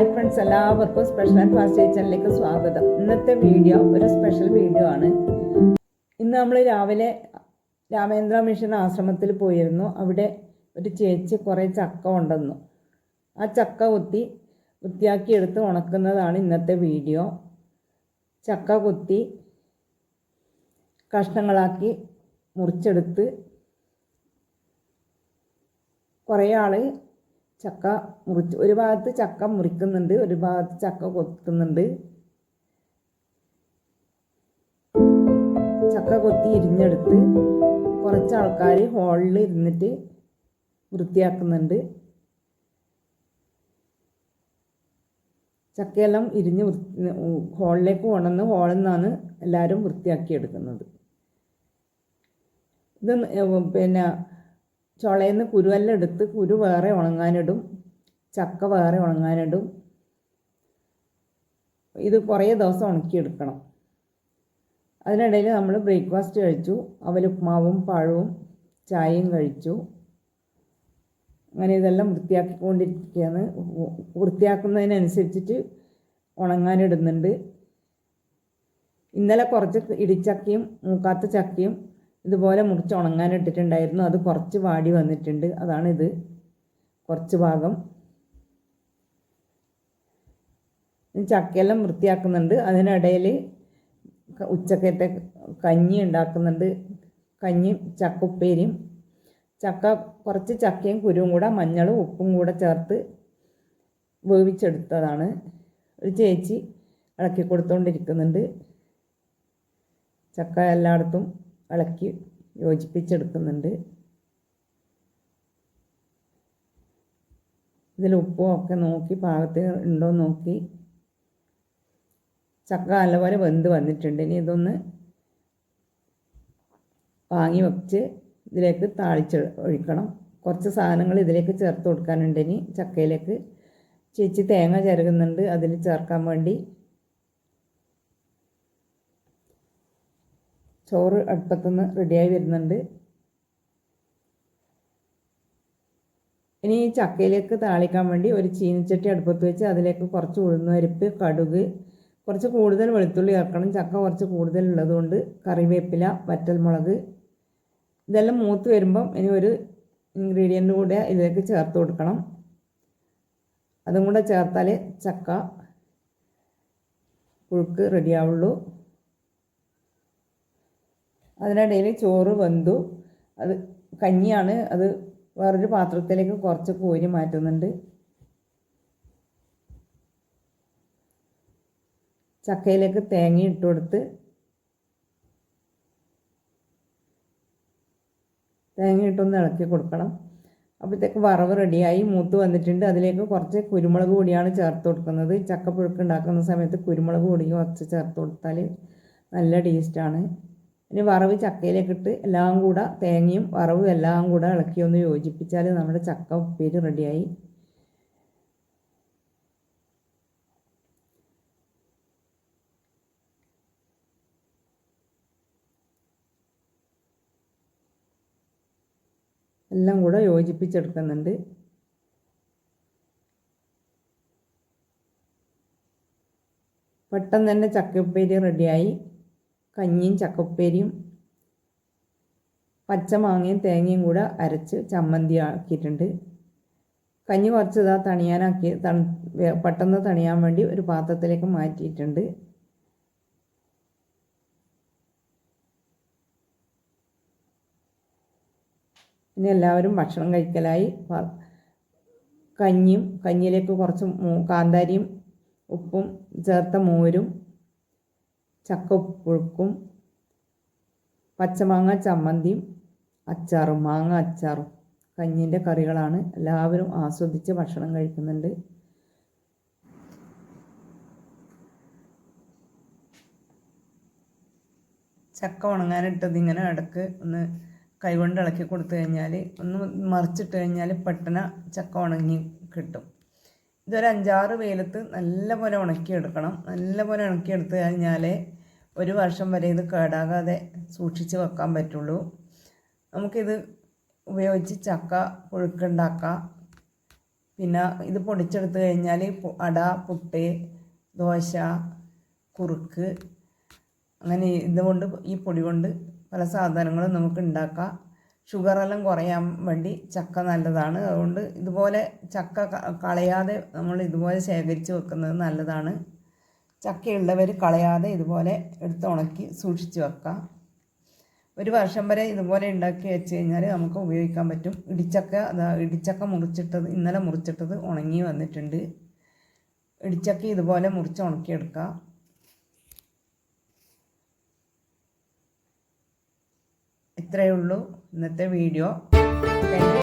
Hi friends, എല്ലാവർക്കും special and fast കിച്ചണിലേക്ക് സ്വാഗതം. ഇന്നത്തെ വീഡിയോ ഒരു സ്പെഷ്യൽ വീഡിയോ ആണ്. ഇന്ന് നമ്മൾ രാവിലെ രാമേന്ദ്ര മിഷൻ ആശ്രമത്തിൽ പോയിരുന്നു. അവിടെ ഒരു ചേച്ചി കുറേ ചക്ക കൊണ്ടുവന്നു. ആ ചക്ക കുത്തി വൃത്തിയാക്കിയെടുത്ത് ഉണക്കുന്നതാണ് ഇന്നത്തെ വീഡിയോ. ചക്ക കുത്തി കഷ്ണങ്ങളാക്കി മുറിച്ചെടുത്ത് കുറേ ആൾ ചക്ക മുറിച്ച് ഒരു ഭാഗത്ത് ചക്ക മുറിക്കുന്നുണ്ട്, ഒരു ഭാഗത്ത് ചക്ക കൊത്തുന്നുണ്ട്. ചക്ക കൊത്തി ഇരിഞ്ഞെടുത്ത് കുറച്ച് ആൾക്കാർ ഹോളിൽ ഇരുന്നിട്ട് വൃത്തിയാക്കുന്നുണ്ട്. ചക്കയെല്ലാം ഇരിഞ്ഞ് ഹോളിലേക്ക് കൊണ്ടുവന്ന് ഹോളിൽ നിന്നാണ് എല്ലാവരും വൃത്തിയാക്കിയെടുക്കുന്നത്. ഇത് ചുളയിൽ നിന്ന് കുരുവെല്ലാം എടുത്ത് കുരു വേറെ ഉണങ്ങാനിടും, ചക്ക വേറെ ഉണങ്ങാനിടും. ഇത് കുറേ ദിവസം ഉണക്കിയെടുക്കണം. അതിനിടയിൽ നമ്മൾ ബ്രേക്ക്ഫാസ്റ്റ് കഴിച്ചു. അവലുപ്മാവും പഴവും ചായയും കഴിച്ചു. അങ്ങനെ ഇതെല്ലാം വൃത്തിയാക്കിക്കൊണ്ടിരിക്കുകയാണ്. വൃത്തിയാക്കുന്നതിനനുസരിച്ചിട്ട് ഉണങ്ങാനിടുന്നുണ്ട്. ഇന്നലെ കുറച്ച് ഇടിച്ചക്കയും മൂക്കാത്ത ചക്കയും ഇതുപോലെ മുറിച്ച് ഉണങ്ങാനിട്ടിട്ടുണ്ടായിരുന്നു. അത് കുറച്ച് വാടി വന്നിട്ടുണ്ട്. അതാണിത്, കുറച്ച് ഭാഗം. ചക്കയെല്ലാം വൃത്തിയാക്കുന്നുണ്ട്. അതിനിടയിൽ ഉച്ചക്കത്തെ കഞ്ഞി ഉണ്ടാക്കുന്നുണ്ട്. കഞ്ഞി ചക്കുപ്പേരിയും ചക്ക കുറച്ച് ചക്കയും കുരുവും കൂടെ മഞ്ഞളും ഉപ്പും കൂടെ ചേർത്ത് വേവിച്ചെടുത്തതാണ്. ഒരു ചേച്ചി ഇളക്കി കൊടുത്തുകൊണ്ടിരിക്കുന്നുണ്ട്. ചക്ക എല്ലായിടത്തും ഇളക്കി യോജിപ്പിച്ചെടുക്കുന്നുണ്ട്. ഇതിൽ ഉപ്പും ഒക്കെ നോക്കി പാകത്തിന് ഉണ്ടോ നോക്കി. ചക്ക നല്ലപോലെ വെന്ത് വന്നിട്ടുണ്ട്. ഇനി ഇതൊന്ന് വാങ്ങി വെച്ച് ഇതിലേക്ക് ഒഴിക്കണം. കുറച്ച് സാധനങ്ങൾ ഇതിലേക്ക് ചേർത്ത് കൊടുക്കാനുണ്ട്. ഇനി ചക്കയിലേക്ക് ചേച്ചി തേങ്ങ ചിരകുന്നുണ്ട് അതിൽ ചേർക്കാൻ വേണ്ടി. ചോറ് അടുപ്പത്തുനിന്ന് റെഡിയായി വരുന്നുണ്ട്. ഇനി ഈ ചക്കയിലേക്ക് താളിക്കാൻ വേണ്ടി ഒരു ചീനിച്ചട്ടി അടുപ്പത്ത് വെച്ച് അതിലേക്ക് കുറച്ച് ഉഴുന്നുപരിപ്പ്, കടുക്, കുറച്ച് കൂടുതൽ വെളുത്തുള്ളി ചേർക്കണം. ചക്ക കുറച്ച് കൂടുതലുള്ളതുകൊണ്ട് കറിവേപ്പില, വറ്റൽമുളക് ഇതെല്ലാം മൂത്ത് വരുമ്പം ഇനി ഒരു ഇൻഗ്രീഡിയൻ്റ് കൂടെ ഇതിലേക്ക് ചേർത്ത് കൊടുക്കണം. അതും കൂടെ ചേർത്താൽ ചക്ക പുഴുക്ക് റെഡിയാവുള്ളൂ. അതിനിടയിൽ ചോറ് വെന്തു. അത് കഞ്ഞിയാണ്. അത് വേറൊരു പാത്രത്തിലേക്ക് കുറച്ച് കോരി മാറ്റുന്നുണ്ട്. ചക്കയിലേക്ക് തേങ്ങ ഇട്ട് കൊടുത്ത് തേങ്ങ ഇട്ടൊന്ന് ഇളക്കി കൊടുക്കണം. അപ്പോഴത്തേക്ക് വറവ് റെഡിയായി മൂത്ത് വന്നിട്ടുണ്ട്. അതിലേക്ക് കുറച്ച് കുരുമുളക് പൊടിയാണ് ചേർത്ത് കൊടുക്കുന്നത്. ചക്കപ്പുഴുക്ക് ഉണ്ടാക്കുന്ന സമയത്ത് കുരുമുളക് പൊടി കുറച്ച് ചേർത്ത് കൊടുത്താൽ നല്ല ടേസ്റ്റാണ്. ഇനി വറവ് ചക്കയിലേക്കിട്ട് എല്ലാം കൂടെ തേങ്ങയും വറവും എല്ലാം കൂടെ ഇളക്കി ഒന്ന് യോജിപ്പിച്ചാൽ നമ്മുടെ ചക്ക ഉപ്പേരി റെഡിയായി. എല്ലാം കൂടെ യോജിപ്പിച്ചെടുക്കുന്നുണ്ട്. പെട്ടെന്ന് തന്നെ ചക്ക ഉപ്പേരി റെഡിയായി. കഞ്ഞിയും ചക്കപ്പേരിയും പച്ചമാങ്ങയും തേങ്ങയും കൂടെ അരച്ച് ചമ്മന്തി ആക്കിയിട്ടുണ്ട്. കഞ്ഞി കുറച്ച് തണിയാനാക്കി പെട്ടെന്ന് തണിയാൻ വേണ്ടി ഒരു പാത്രത്തിലേക്ക് മാറ്റിയിട്ടുണ്ട്. ഇനി എല്ലാവരും ഭക്ഷണം കഴിക്കലായി. കഞ്ഞിയിലേക്ക് കുറച്ച് കാന്താരിയും ഉപ്പും ചേർത്ത മോരും ചക്ക പുഴുക്കും പച്ചമാങ്ങ ചമ്മന്തിയും അച്ചാറും മാങ്ങ അച്ചാറും കഞ്ഞീൻ്റെ കറികളാണ്. എല്ലാവരും ആസ്വദിച്ച് ഭക്ഷണം കഴിക്കുന്നുണ്ട്. ചക്ക ഉണങ്ങാനിട്ടത് ഇങ്ങനെ ഇടയ്ക്ക് ഒന്ന് കൈകൊണ്ട് ഇളക്കി കൊടുത്തു കഴിഞ്ഞാൽ, ഒന്ന് മറിച്ചിട്ട് കഴിഞ്ഞാൽ പെട്ടെന്ന് ചക്ക ഉണങ്ങി കിട്ടും. ഇതൊരു 5-6 വെയിലത്ത് നല്ലപോലെ ഉണക്കിയെടുക്കണം. നല്ലപോലെ ഉണക്കിയെടുത്ത് കഴിഞ്ഞാൽ ഒരു വർഷം വരെ ഇത് കേടാകാതെ സൂക്ഷിച്ച് വെക്കാൻ പറ്റുള്ളൂ. നമുക്കിത് ഉപയോഗിച്ച് ചക്ക പുഴുക്കുണ്ടാക്കാം. പിന്നെ ഇത് പൊടിച്ചെടുത്ത് കഴിഞ്ഞാൽ അട, പുട്ട്, ദോശ, കുറുക്ക്, അങ്ങനെ ഇതുകൊണ്ട് ഈ പൊടി കൊണ്ട് പല സാധനങ്ങളും നമുക്ക് ഉണ്ടാക്കാം. ഷുഗറെല്ലാം കുറയാൻ വേണ്ടി ചക്ക നല്ലതാണ്. അതുകൊണ്ട് ഇതുപോലെ ചക്ക കളയാതെ നമ്മൾ ഇതുപോലെ ശേഖരിച്ച് വെക്കുന്നത് നല്ലതാണ്. ചക്കയുള്ളവർ കളയാതെ ഇതുപോലെ എടുത്ത് ഉണക്കി സൂക്ഷിച്ച് വെക്കാം. ഒരു വർഷം വരെ ഇതുപോലെ ഉണ്ടാക്കി വെച്ച് കഴിഞ്ഞാൽ നമുക്ക് ഉപയോഗിക്കാൻ പറ്റും. ഇടിച്ചക്ക മുറിച്ചിട്ടത് ഇന്നലെ മുറിച്ചിട്ടത് ഉണങ്ങി വന്നിട്ടുണ്ട്. ഇടിച്ചക്ക ഇതുപോലെ മുറിച്ച് ഉണക്കിയെടുക്കാം. ഇത്രയേ ഉള്ളൂ ഇന്നത്തെ വീഡിയോ.